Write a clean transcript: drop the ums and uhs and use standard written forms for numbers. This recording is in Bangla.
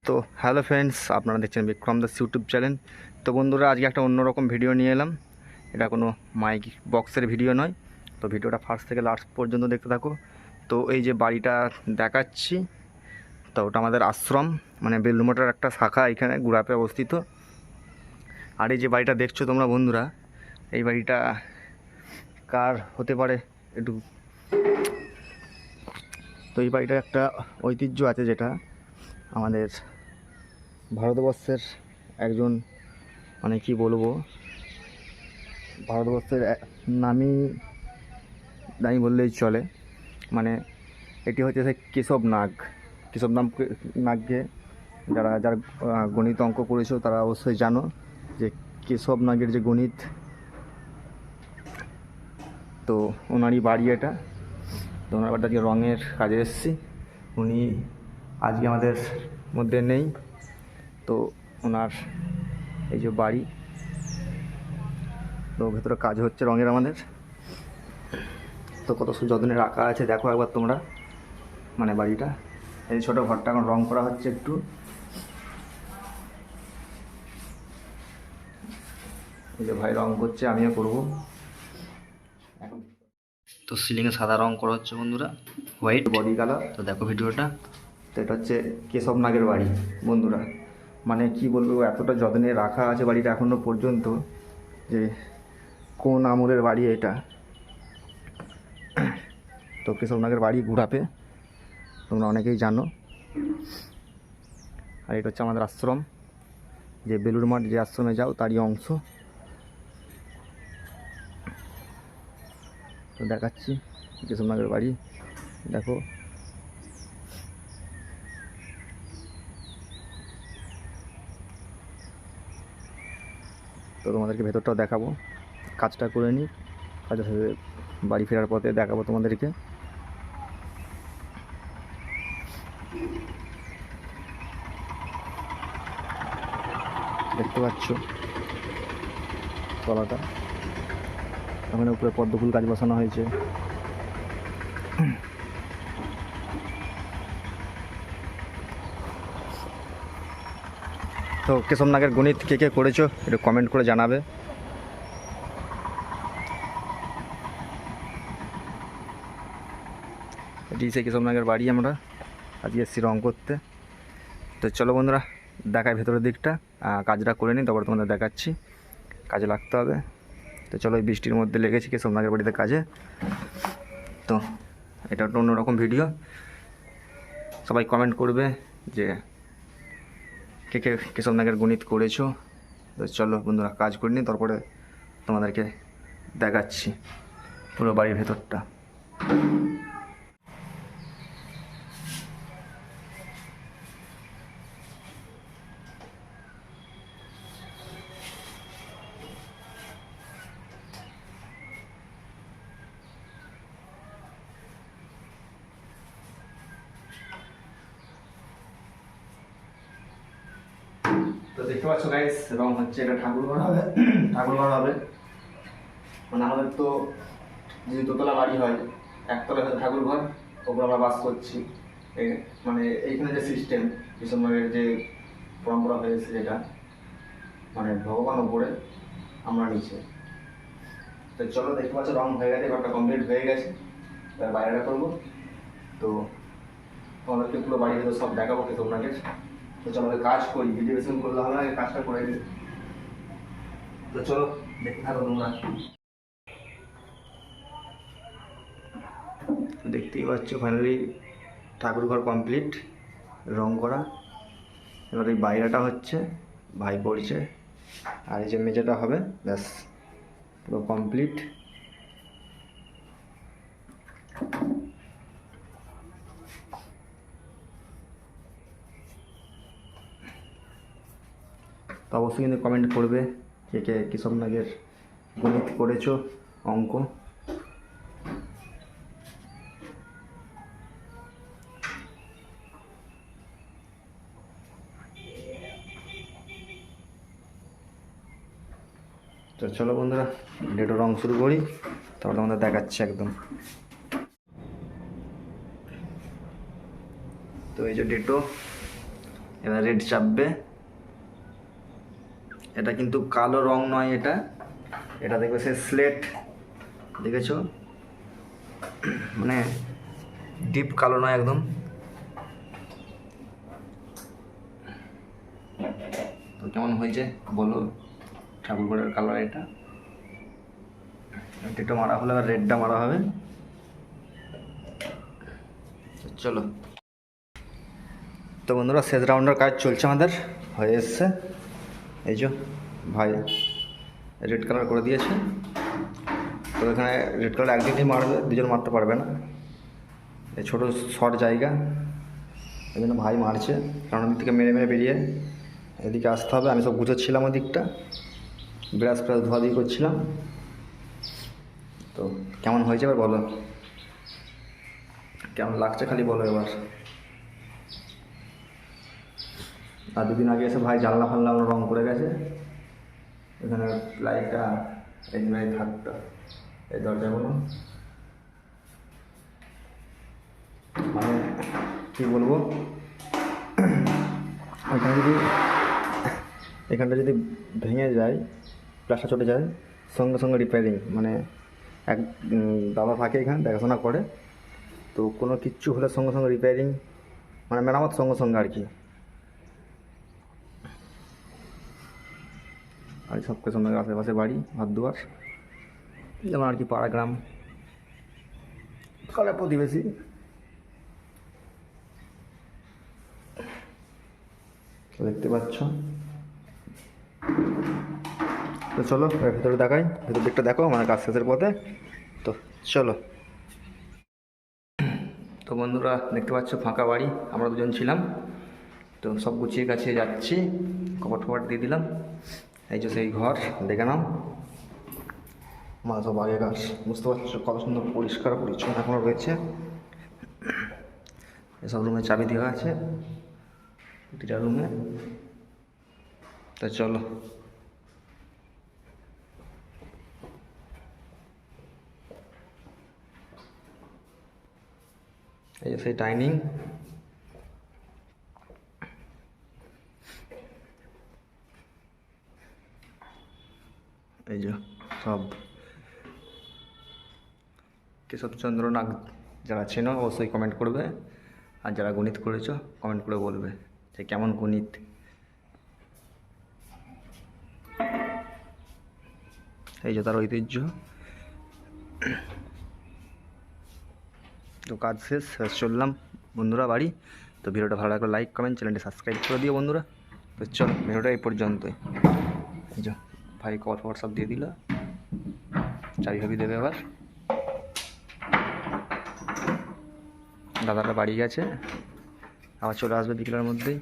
তো হ্যালো ফ্রেন্ডস, আপনারা দেখছেন বিক্রম দাস ইউটিউব চ্যানেল। তো বন্ধুরা, আজকে একটা অন্যরকম ভিডিও নিয়ে এলাম। এটা কোনো মাইক বক্সের ভিডিও নয়। তো ভিডিওটা ফার্স্ট থেকে লাস্ট পর্যন্ত দেখতে থাকো। তো এই যে বাড়িটা দেখাচ্ছি, তো ওটা আমাদের আশ্রম, মানে বেলুড়মঠের একটা শাখা এখানে গুড়াপে অবস্থিত। আর এই যে বাড়িটা দেখছো তোমরা বন্ধুরা, এই বাড়িটা কার হতে পারে একটু। তো এই বাড়িটার একটা ঐতিহ্য আছে, যেটা আমাদের ভারতবর্ষের একজন, মানে কি বলবো, ভারতবর্ষের নামি দামি বললেই চলে। মানে এটি হচ্ছে সে কেশব নাগকে যার গণিত অঙ্ক করেছো তারা অবশ্যই জানো যে কেশব নাগের যে গণিত, তো ওনারই বাড়ি এটা। তো ওনার বাড়িটা আজকে রঙের কাজে এসেছি। উনি আজকে আমাদের মধ্যে নেই। তো ওনার এই যে বাড়ি, তো ভেতরে কাজ হচ্ছে রঙের আমাদের। তো কত যত্নে রাখা আছে দেখো একবার তোমরা, মানে বাড়িটা। এই ছোটো ঘরটা এখন রং করা হচ্ছে একটু। এই যে ভাই রং করছে, আমিও করব এখন। তো সিলিংয়ে সাদা রং করা হচ্ছে বন্ধুরা, হোয়াইট বডি কালার। তো দেখো ভিডিওটা। তো এটা হচ্ছে কেশব নাগের বাড়ি বন্ধুরা। মানে কি বলবো, এতটা যত্নে রাখা আছে বাড়িটা এখনও পর্যন্ত, যে কোন আমলের বাড়ি এটা। তো কেশব নাগের বাড়ি গুড়াপে, তোমরা অনেকেই জানো। আর এটা হচ্ছে আমাদের আশ্রম, যে বেলুড়মঠ যে আশ্রমে যাও তারই অংশ। তো দেখাচ্ছি কেশব নাগের বাড়ি, দেখো। তো তোমাদেরকে ভেতরটাও দেখাবো, কাজটা করে নিই। কাজ বাড়ি ফেরার পথে দেখাবো তোমাদেরকে। দেখতে পাচ্ছ তলাটা, ওখানে উপরে পদ্মফুল গাছ বসানো হয়েছে। তো কেশব নাগের গণিত কে কে করেছো একটু কমেন্ট করে জানাবে। এটি সেই কেশব নাগের বাড়ি, আমরা আজকে এসেছি রং করতে। তো চলো বন্ধুরা, দেখায় ভেতরের দিকটা, কাজটা করে নিই, তারপর তোমাদের দেখাচ্ছি। কাজে লাগতে হবে। তো চলো, এই বৃষ্টির মধ্যে লেগেছি কেশব নাগের বাড়িতে কাজে। তো এটা একটা অন্যরকম ভিডিও। সবাই কমেন্ট করবে যে কে কে কেশব নাগের গণিত করেছো। তো চলো বন্ধুরা, কাজ করে নিই, তারপরে তোমাদেরকে দেখাচ্ছি পুরো বাড়ির ভেতরটা। তো দেখতে পাচ্ছ গাইস, রং হচ্ছে। এটা ঠাকুরঘর হবে, ঠাকুরঘর হবে। মানে আমাদের তো যদি দোতলা বাড়ি হয়, একতলা হচ্ছে ঠাকুরঘর, ওপর আমরা বাস করছি। মানে এইখানে যে সিস্টেম, বিশ্বনাথের যে পরম্পরা হয়েছে, যেটা মানে ভগবান ওপরে, আমরা নিচে। তো চলো, দেখতে পাচ্ছ রং হয়ে গেছে, ঘরটা কমপ্লিট হয়ে গেছে। এবার বাইরেটা করবো। তো তোমাদেরকে পুরো বাড়ি ভেতর সব দেখাবো তোমাকে। তো চলো কাজ করি, ভিডিও বেশি করলে হবে না, কাজটা করে দিই। তো চলো দেখতে থাকো তোমরা। দেখতেই পাচ্ছ ফাইনালি ঠাকুরঘর কমপ্লিট, রং করা। এবার এই বাইরেটা হচ্ছে, ভাই পড়ছে। আর এই যে মেঝেটা হবে, ব্যাস পুরো কমপ্লিট। তো অবশ্যই কিন্তু কমেন্ট করবে কে কে কেশব নাগের গণিত করেছো, অঙ্ক। তো চলো বন্ধুরা, ডেটো রং শুরু করি, তারপর তোমাদের দেখাচ্ছি একদম। তো এই যে ডেটো, এবার রেড চাপবে। এটা কিন্তু কালো রং নয়, এটা এটা দেখবে সে স্লেট, দেখেছো, মানে ডিপ কালো নয় একদম। তো কেমন হয়েছে বলো ঠাকুরঘরের কালার এটা। এটা মারা হলে আর রেডটা মারা হবে। চলো, তো বন্ধুরা শেষ রাউন্ডের কাজ চলছে আমাদের, হয়ে এসছে। এই যে ভাই রেড কালার করে দিয়েছে। তো এখানে রেড কালার একজনই মারবে, দুজন মারতে পারবে না, এই ছোটো শর্ট জায়গা, এই জন্য ভাই মারছে। কারণ ওদিক থেকে মেরে মেরে বেরিয়ে এদিকে আসতে হবে। আমি সব গুছোচ্ছিলাম ওদিকটা, ব্রাশ ফ্রাশ ধোয়াধুয়ি করছিলাম। তো কেমন হয়েছে এবার বলো, কেমন লাগছে খালি বলো এবার। আর দুদিন আগে এসে ভাই জানলা ফাল্লা রং করে গেছে। এখানে লাইটটা, এই থাকটা, এই দরজাগুলো, মানে কী বলবো, এখানটা যদি ভেঙে যায়, প্লাস্টার চটে যায়, সঙ্গে সঙ্গে রিপেয়ারিং, মানে এক দাদা থাকে এখানে দেখাশোনা করে। তো কোনো কিচ্ছু হলে সঙ্গে সঙ্গে রিপেয়ারিং, মানে মেরামত সঙ্গে সঙ্গে আর কি। আর সব কিছু আমাদের আশেপাশে বাড়ি, হাত দুয়ার, যেমন আর কি পাড়া গ্রাম, পাড়া প্রতিবেশী। দেখতে পাচ্ছ। তো চলো ভেতরে দেখাই, ভেতর দিকটা দেখো, আমার কাজ শেষের পথে। তো চলো। তো বন্ধুরা দেখতে পাচ্ছ ফাঁকা বাড়ি, আমরা দুজন ছিলাম। তো সব গুছিয়ে গাছিয়ে যাচ্ছি, কপাট ফপাট দিয়ে দিলাম। এই যে সেই ঘর, দেখে নাও, আমার সব আগে গাছ, বুঝতে পারছো কত সুন্দর পরিষ্কার পরিচ্ছন্ন এখনও রয়েছে। এসব রুমে চাবি দেওয়া আছে, প্রতিটা রুমে। তা চলো। এই যে সেই ডাইনিং, এই যে সব কেশবচন্দ্র নাগ যারা চেনো অবশ্যই কমেন্ট করবে, আর যারা গণিত করেছো কমেন্ট করে বলবে যে কেমন গণিত। এই যে তার ঐতিহ্য। তো কাজ শেষ চললাম বন্ধুরা বাড়ি। তো ভিডিওটা ভালো লাগলে লাইক কমেন্ট, চ্যানেলটি সাবস্ক্রাইব করে দিও বন্ধুরা। তো চলো ভিডিওটা এই পর্যন্তই। এই যে ভাই কভার ফভার সব দিয়ে দিল, চাবি ফাবি দেবে আবার। দাদাটা বাড়ি গেছে, আবার চলে আসবে বিকেলের মধ্যেই।